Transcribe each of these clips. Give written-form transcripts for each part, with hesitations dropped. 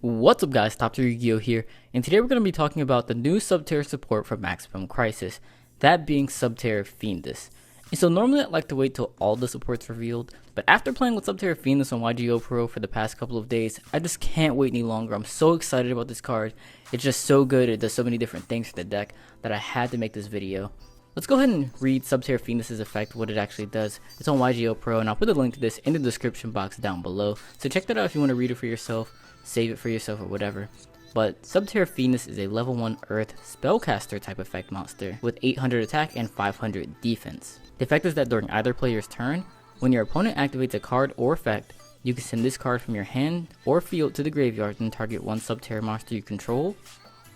What's up guys, TopTierYugioh here, and today we're going to be talking about the new Subterror support for Maximum Crisis, that being Subterror Fiendess. And so normally I'd like to wait till all the support's revealed, but after playing with Subterror Fiendess on YGO Pro for the past couple of days, I just can't wait any longer. I'm so excited about this card. It's just so good, it does so many different things for the deck that I had to make this video. Let's go ahead and read Subterror Fiendess' effect, what it actually does. It's on YGO Pro, and I'll put a link to this in the description box down below, so check that out if you want to read it for yourself. Save it for yourself or whatever. But Subterror Fiendess is a level 1 Earth Spellcaster type effect monster with 800 attack and 500 defense. The effect is that during either player's turn, when your opponent activates a card or effect, you can send this card from your hand or field to the graveyard and target one Subterror monster you control.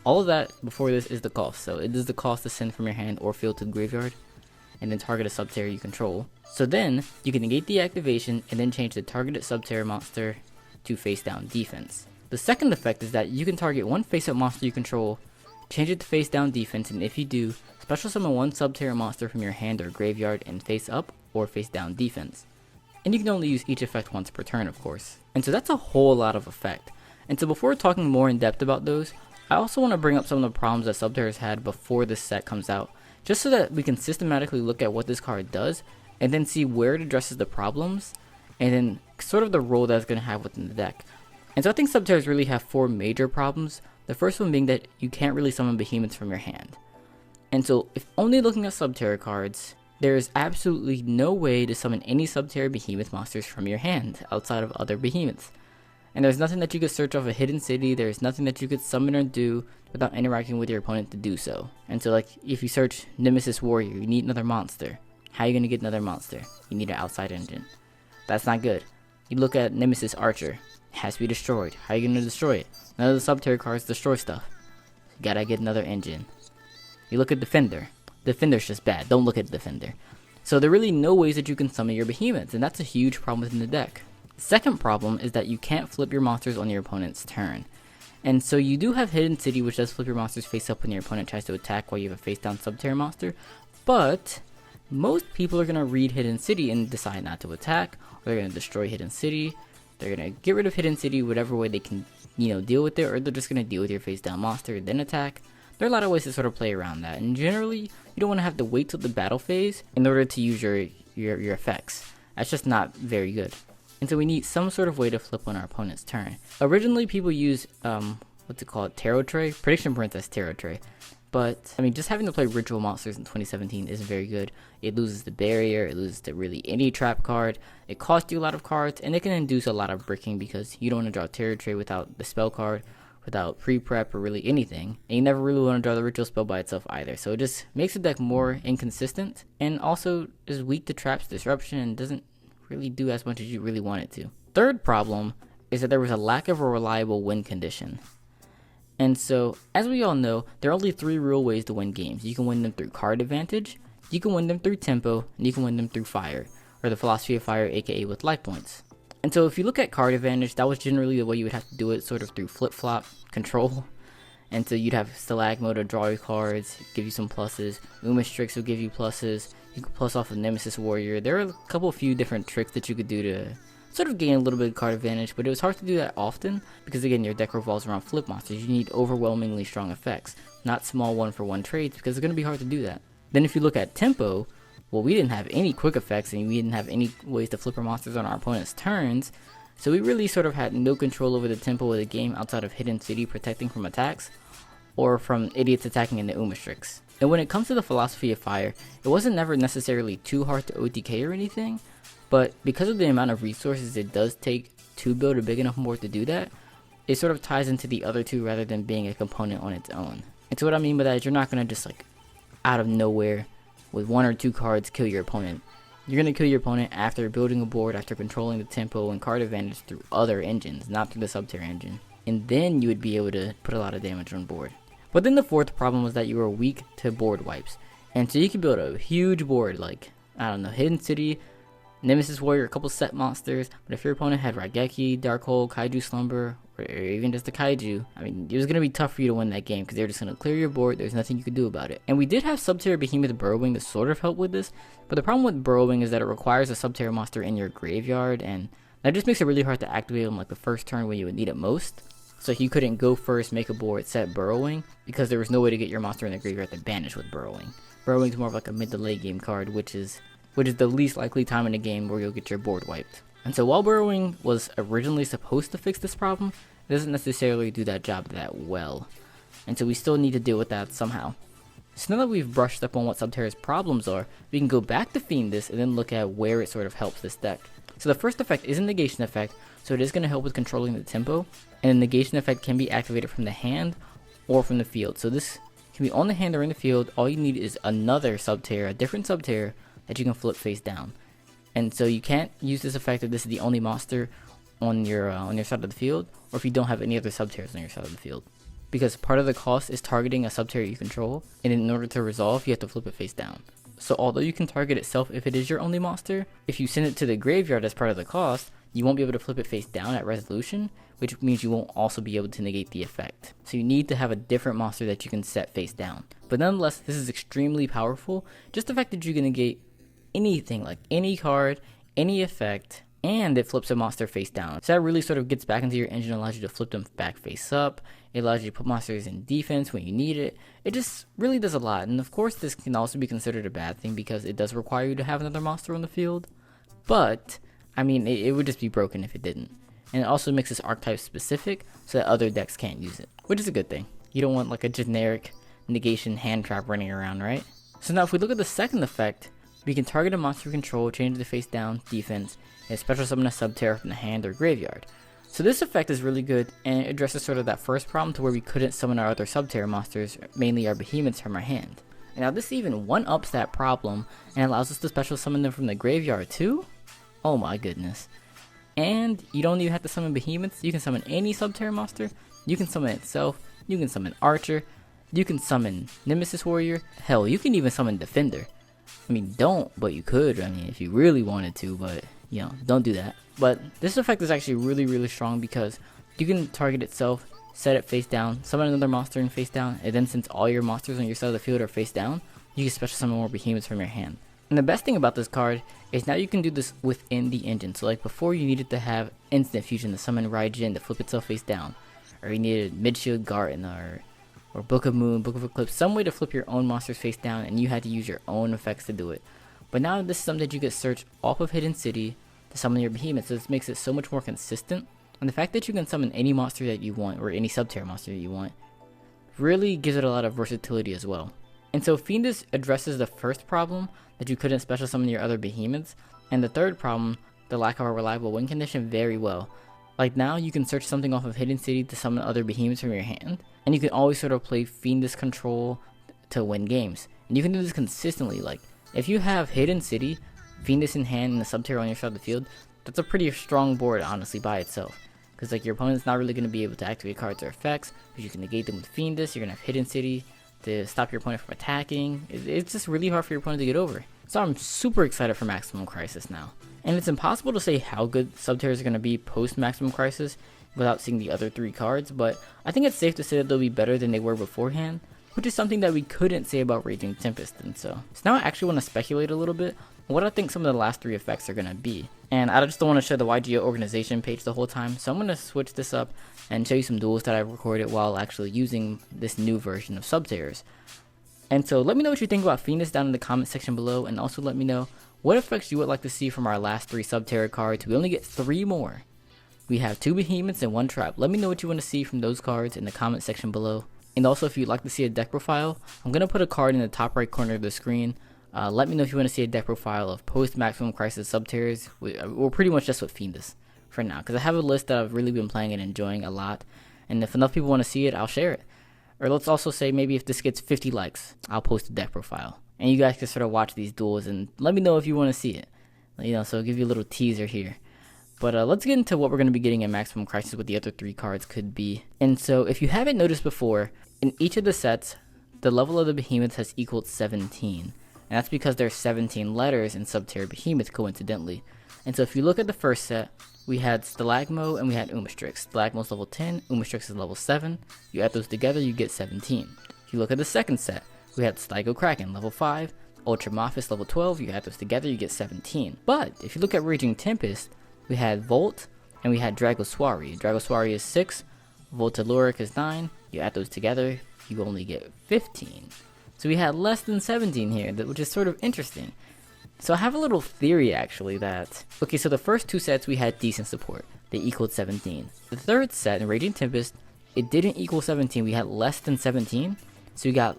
All of that before this is the cost, so it is the cost to send from your hand or field to the graveyard and then target a Subterror you control. So then, you can negate the activation and then change the targeted Subterror monster to face down defense. The second effect is that you can target one face up monster you control, change it to face down defense, and if you do, special summon one Subterror monster from your hand or graveyard and face up or face down defense. And you can only use each effect once per turn, of course. And so that's a whole lot of effect. And so before talking more in depth about those, I also want to bring up some of the problems that Subterror has had before this set comes out, just so that we can systematically look at what this card does and then see where it addresses the problems and then sort of the role that it's going to have within the deck. And so I think Subterrors really have 4 major problems. The first one being that you can't really summon behemoths from your hand. And so if only looking at Subterror cards, there is absolutely no way to summon any Subterror behemoth monsters from your hand outside of other behemoths. And there's nothing that you could search off a hidden city, there's nothing that you could summon or do without interacting with your opponent to do so. And so like if you search Nemesis Warrior, you need another monster. How are you going to get another monster? You need an outside engine. That's not good. You look at Nemesis Archer, it has to be destroyed. How are you going to destroy it? None of the Subterror cards destroy stuff. You gotta get another engine. You look at Defender. Defender's just bad. Don't look at Defender. So there are really no ways that you can summon your behemoths, and that's a huge problem within the deck. The second problem is that you can't flip your monsters on your opponent's turn. And so you do have Hidden City, which does flip your monsters face up when your opponent tries to attack while you have a face down Subterror monster, but most people are going to read Hidden City and decide not to attack, or they're going to destroy Hidden City, they're going to get rid of Hidden City whatever way they can, deal with it, or they're just going to deal with your face down monster and then attack. There are a lot of ways to sort of play around that, and generally, you don't want to have to wait till the battle phase in order to use your effects. That's just not very good. And so we need some sort of way to flip on our opponent's turn. Originally, people use, Tarot Tray? Prediction Princess Tarot Tray. But, just having to play Ritual Monsters in 2017 isn't very good. It loses the barrier, it loses to really any trap card, it costs you a lot of cards, and it can induce a lot of bricking because you don't want to draw Tarot Tray without the spell card, without pre-prep or really anything, and you never really want to draw the Ritual spell by itself either. So it just makes the deck more inconsistent, and also is weak to traps, disruption, and doesn't really do as much as you really want it to. Third problem is that there was a lack of a reliable win condition. And so, as we all know, there are only 3 real ways to win games. You can win them through card advantage, you can win them through tempo, and you can win them through fire, or the philosophy of fire, aka with life points. And so if you look at card advantage, that was generally the way you would have to do it, sort of through flip-flop control. And so you'd have Stalag mode to draw your cards, give you some pluses, Umastrix will give you pluses, you could plus off of Nemesis Warrior. There are a few different tricks that you could do to sort of gain a little bit of card advantage, but it was hard to do that often because again your deck revolves around flip monsters. You need overwhelmingly strong effects, not small 1-for-1 trades, because it's going to be hard to do that. Then if you look at tempo, well, we didn't have any quick effects and we didn't have any ways to flip our monsters on our opponent's turns, so we really sort of had no control over the tempo of the game outside of Hidden City protecting from attacks or from idiots attacking in the Umastrix. And when it comes to the philosophy of fire, it wasn't never necessarily too hard to OTK or anything, but because of the amount of resources it does take to build a big enough board to do that, it sort of ties into the other 2 rather than being a component on its own. And so what I mean by that is you're not going to just out of nowhere with 1 or 2 cards kill your opponent. You're going to kill your opponent after building a board, after controlling the tempo and card advantage through other engines, not through the Subterror engine. And then you would be able to put a lot of damage on board. But then the fourth problem was that you were weak to board wipes. And so you could build a huge board like, Hidden City, Nemesis Warrior, a couple set monsters, but if your opponent had Raigeki, Darkhold, Kaiju Slumber, or even just a Kaiju, it was going to be tough for you to win that game because they're just going to clear your board, there's nothing you could do about it. And we did have Subterror Behemoth Burrowing to sort of help with this, but the problem with Burrowing is that it requires a Subterror monster in your graveyard, and that just makes it really hard to activate on the first turn when you would need it most. So he couldn't go first, make a board, set burrowing, because there was no way to get your monster in the graveyard to banish with burrowing. Burrowing is more of like a mid to late game card, which is the least likely time in the game where you'll get your board wiped. And so while burrowing was originally supposed to fix this problem, it doesn't necessarily do that job that well. And so we still need to deal with that somehow. So now that we've brushed up on what Subterror's problems are, we can go back to Fiendess and then look at where it sort of helps this deck. So the first effect is a negation effect, so it is going to help with controlling the tempo, and the negation effect can be activated from the hand or from the field. So this can be on the hand or in the field. All you need is another Subterror, a different Subterror that you can flip face down. And so you can't use this effect if this is the only monster on your side of the field, or if you don't have any other Subterrors on your side of the field. Because part of the cost is targeting a Subterror you control, and in order to resolve, you have to flip it face down. So although you can target itself if it is your only monster, if you send it to the graveyard as part of the cost, you won't be able to flip it face down at resolution, which means you won't also be able to negate the effect. So you need to have a different monster that you can set face down. But nonetheless, this is extremely powerful. Just the fact that you can negate anything, like any card, any effect, and it flips a monster face down. So that really sort of gets back into your engine, allows you to flip them back face up. It allows you to put monsters in defense when you need it. It just really does a lot. And of course, this can also be considered a bad thing because it does require you to have another monster on the field. But, I mean, it would just be broken if it didn't. And it also makes this archetype specific so that other decks can't use it, which is a good thing. You don't want like a generic negation hand trap running around, right? So now if we look at the second effect, we can target a monster we control, change the face down, defense, and special summon a Subterror from the hand or graveyard. So this effect is really good, and it addresses sort of that first problem to where we couldn't summon our other Subterror monsters, mainly our behemoths, from our hand. And now this even one-ups that problem, and allows us to special summon them from the graveyard too? Oh my goodness. And you don't even have to summon behemoths, you can summon any Subterror monster, you can summon itself, you can summon Archer, you can summon Nemesis Warrior, hell, you can even summon Defender. I mean, don't, but you could, I mean, if you really wanted to, but, you know, don't do that. But this effect is actually really strong because you can target itself, set it face down, summon another monster in face down, and then since all your monsters on your side of the field are face down, you can special summon more behemoths from your hand. And the best thing about this card is now you can do this within the engine. So like before you needed to have instant fusion to summon Raijin to flip itself face down, or you needed Midshield Garden or Book of Moon, Book of Eclipse, some way to flip your own monsters face down, and you had to use your own effects to do it. But now this is something that you could search off of Hidden City to summon your behemoths, so this makes it so much more consistent. And the fact that you can summon any monster that you want, or any Subterror monster that you want, really gives it a lot of versatility as well. And so Fiendess addresses the first problem, that you couldn't special summon your other behemoths, and the third problem, the lack of a reliable win condition, very well. Like now you can search something off of Hidden City to summon other behemoths from your hand, and you can always sort of play Fiendess control to win games. And you can do this consistently. Like if you have Hidden City, Fiendess in hand, and the Subterror on your side of the field, that's a pretty strong board honestly by itself. Because like your opponent's not really going to be able to activate cards or effects, because you can negate them with Fiendess. You're going to have Hidden City to stop your opponent from attacking. It's just really hard for your opponent to get over. So I'm super excited for Maximum Crisis now. And it's impossible to say how good Subterrors are going to be post Maximum Crisis without seeing the other three cards, but I think it's safe to say that they'll be better than they were beforehand, which is something that we couldn't say about Raging Tempest. And so now I actually want to speculate a little bit on what I think some of the last three effects are going to be. And I just don't want to show the YGO organization page the whole time, so I'm going to switch this up and show you some duels that I've recorded while actually using this new version of Subterrors. And so let me know what you think about Fiendess down in the comment section below, and also let me know what effects you would like to see from our last three Subterror cards. We only get 3 more. We have 2 behemoths and 1 trap. Let me know what you want to see from those cards in the comment section below. And also if you'd like to see a deck profile, I'm going to put a card in the top right corner of the screen. Let me know if you want to see a deck profile of post Maximum Crisis Subterrors. We're pretty much just with Fiendess for now, because I have a list that I've really been playing and enjoying a lot. And if enough people want to see it, I'll share it. Or let's also say maybe if this gets 50 likes, I'll post a deck profile. And you guys can sort of watch these duels and let me know if you want to see it. You know, so I'll give you a little teaser here. But let's get into what we're going to be getting in Maximum Crisis, what the other 3 cards could be. And so if you haven't noticed before, in each of the sets, the level of the behemoth has equaled 17. And that's because there's 17 letters in Subterror Behemoth coincidentally. And so if you look at the first set, we had Stalagmo and we had Umastrix. Stalagmo's level 10, Umastrix is level 7. You add those together, you get 17. If you look at the second set, we had Stygo Kraken, level 5, Ultramophis, level 12. You add those together, you get 17. But if you look at Raging Tempest, we had Volt and we had Dragoswari. Dragoswari is 6, Voltaluric is 9. You add those together, you only get 15. So we had less than 17 here, which is sort of interesting. So I have a little theory actually that, okay, so the first 2 sets we had decent support. They equaled 17. The third set in Raging Tempest, it didn't equal 17. We had less than 17. So we got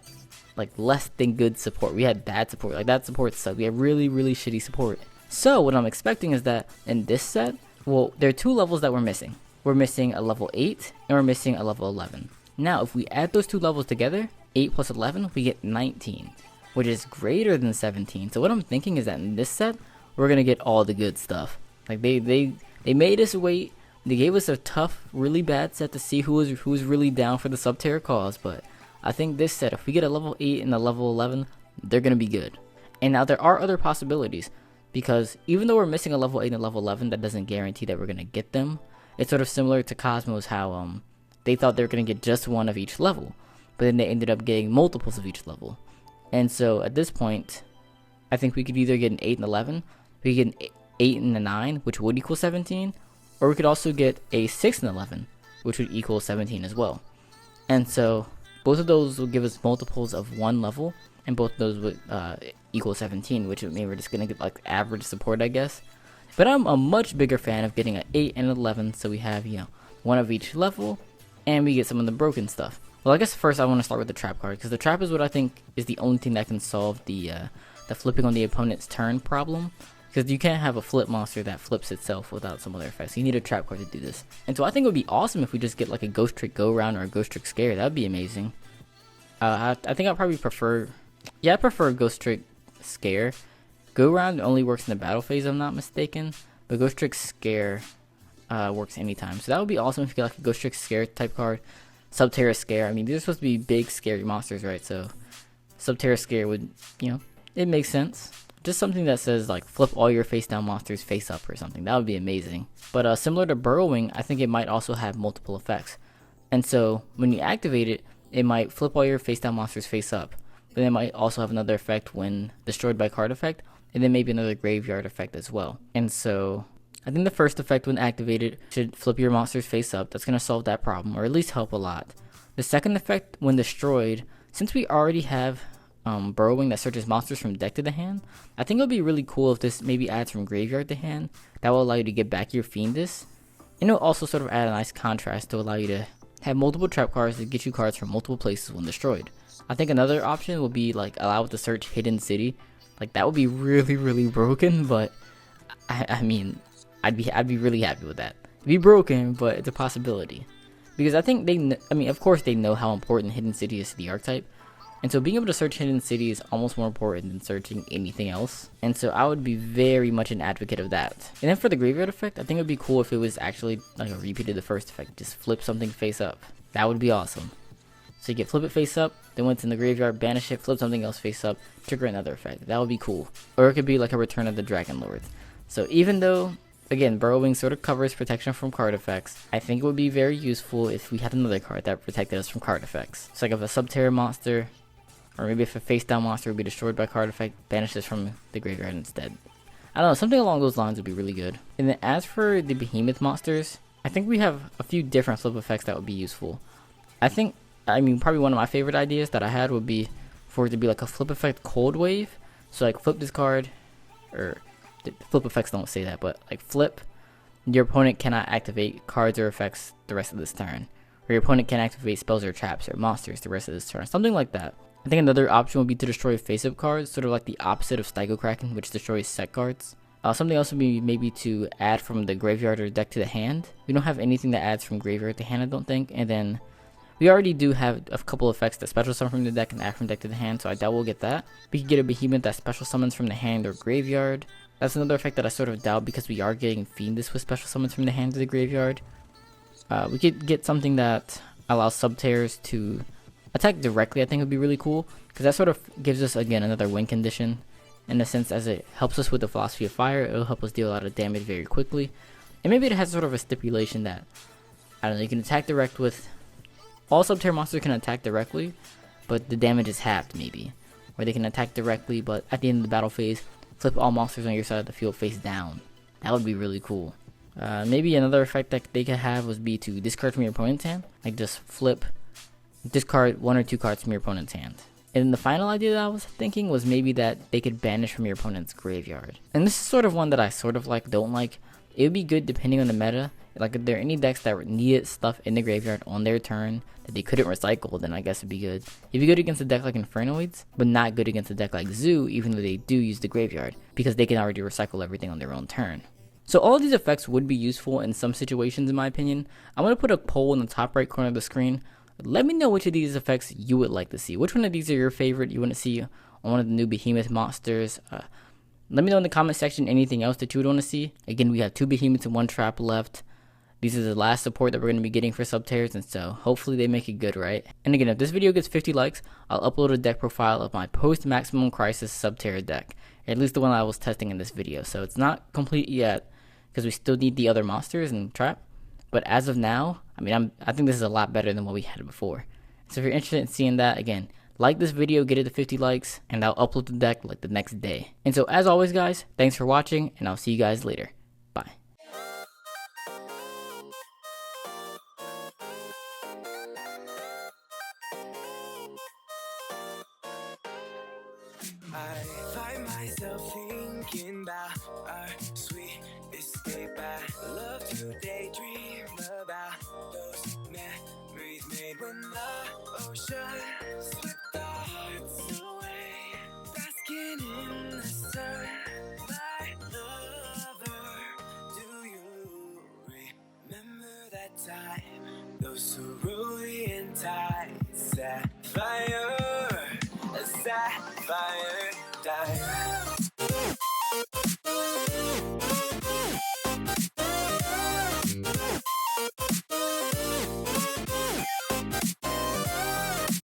like less than good support. We had bad support. Like that support sucked. We had really, really shitty support. So what I'm expecting is that in this set, well, there are 2 levels that we're missing. We're missing a level 8 and we're missing a level 11. Now, if we add those 2 levels together, 8 plus 11, we get 19, which is greater than 17. So what I'm thinking is that in this set, we're gonna get all the good stuff. Like they made us wait. They gave us a tough, really bad set to see who was really down for the Subterror cause. But I think this set, if we get a level 8 and a level 11, they're gonna be good. And now there are other possibilities, because even though we're missing a level 8 and a level 11, that doesn't guarantee that we're gonna get them. It's sort of similar to Cosmos, how they thought they were gonna get just one of each level, but then they ended up getting multiples of each level. And so at this point, I think we could either get an 8 and 11, we could get an 8 and a 9, which would equal 17, or we could also get a 6 and 11, which would equal 17 as well. And so both of those will give us multiples of one level, and both of those would equal 17, which would mean we're just gonna get like average support, I guess. But I'm a much bigger fan of getting an 8 and 11, so we have, you know, one of each level, and we get some of the broken stuff. Well, I guess first I want to start with the trap card, because the trap is what I think is the only thing that can solve the flipping on the opponent's turn problem. Because you can't have a flip monster that flips itself without some other effects. You need a trap card to do this. And so I think it would be awesome if we just get like a Ghost Trick Go Round or a Ghost Trick Scare. That would be amazing. I think I'd probably prefer... Yeah, I prefer Ghost Trick Scare. Go Round only works in the battle phase, if I'm not mistaken. But Ghost Trick Scare works anytime. So that would be awesome if you get like a Ghost Trick Scare type card. Subterror Scare. I mean, these are supposed to be big, scary monsters, right? So Subterror Scare would, you know, it makes sense. Just something that says like flip all your face down monsters face up or something. That would be amazing. But similar to Burrowing, I think it might also have multiple effects. And so when you activate it, it might flip all your face down monsters face up. But it might also have another effect when destroyed by card effect. And then maybe another graveyard effect as well. And so I think the first effect when activated should flip your monsters face up. That's going to solve that problem, or at least help a lot. The second effect when destroyed, since we already have Burrowing that searches monsters from deck to the hand, I think it would be really cool if this maybe adds from graveyard to hand. That will allow you to get back your Fiendess. And it will also sort of add a nice contrast to allow you to have multiple trap cards that get you cards from multiple places when destroyed. I think another option would be like allow it to search Hidden City. Like that would be really, really broken, but I mean, I'd be really happy with that. It'd be broken, but it's a possibility. Because I think of course they know how important Hidden City is to the archetype. And so being able to search Hidden City is almost more important than searching anything else. And so I would be very much an advocate of that. And then for the graveyard effect, I think it would be cool if it was actually like a repeat of the first effect. Just flip something face up. That would be awesome. So you can flip it face up, then when it's in the graveyard, banish it, flip something else face up, trigger another effect. That would be cool. Or it could be like a Return of the Dragon Lords. So even though, again, Burrowing sort of covers protection from card effects, I think it would be very useful if we had another card that protected us from card effects. So like if a Subterror monster, or maybe if a face down monster would be destroyed by card effect, banish this from the graveyard instead. I don't know, something along those lines would be really good. And then as for the Behemoth monsters, I think we have a few different flip effects that would be useful. Probably one of my favorite ideas that I had would be for it to be like a flip effect Cold Wave. So like flip this card, or the flip effects don't say that, but like flip, your opponent cannot activate cards or effects the rest of this turn. Or your opponent can activate spells or traps or monsters the rest of this turn. Something like that. I think another option would be to destroy face-up cards, sort of like the opposite of Stygo Kraken, which destroys set cards. Something else would be maybe to add from the graveyard or deck to the hand. We don't have anything that adds from graveyard to hand, I don't think. And then we already do have a couple effects that special summon from the deck and add from deck to the hand, so I doubt we'll get that. We could get a Behemoth that special summons from the hand or graveyard. That's another effect that I sort of doubt because we are getting Fiendess with special summons from the hand to the graveyard. We could get something that allows Subterrors to attack directly. I think would be really cool, because that sort of gives us, again, another win condition, in the sense as it helps us with the Philosophy of Fire. It'll help us deal a lot of damage very quickly. And maybe it has sort of a stipulation that, I don't know, you can attack direct with, all Subterror monsters can attack directly, but the damage is halved maybe. Or they can attack directly, but at the end of the battle phase, flip all monsters on your side of the field face down. That would be really cool. Maybe another effect that they could have would be to discard from your opponent's hand, like just flip, discard 1 or 2 cards from your opponent's hand. And the final idea that I was thinking was maybe that they could banish from your opponent's graveyard. And this is sort of one that I sort of like, don't like. It would be good depending on the meta. Like if there are any decks that needed stuff in the graveyard on their turn that they couldn't recycle, then I guess it'd be good. It'd be good against a deck like Infernoids, but not good against a deck like Zoo, even though they do use the graveyard, because they can already recycle everything on their own turn. So all of these effects would be useful in some situations in my opinion. I'm going to put a poll in the top right corner of the screen. Let me know which of these effects you would like to see. Which one of these are your favorite you want to see on one of the new Behemoth monsters? Let me know in the comment section anything else that you would want to see. Again, we have 2 Behemoths and 1 Trap left. These are the last support that we're going to be getting for Subterrors, and so hopefully they make it good, right? And again, if this video gets 50 likes, I'll upload a deck profile of my post-Maximum Crisis Subterror deck. At least the one I was testing in this video. So it's not complete yet, because we still need the other monsters and Trap. But as of now, I mean, I think this is a lot better than what we had before. So if you're interested in seeing that, again, like this video, get it to 50 likes, and I'll upload the deck like the next day. And so as always guys, thanks for watching, and I'll see you guys later. Bye. I find myself thinking about our sweet escape. I love to daydream about those memories made when the ocean swept our hearts away. Basking in the sun, my lover. Do you remember that time? Those cerulean tides, sapphire, a sapphire.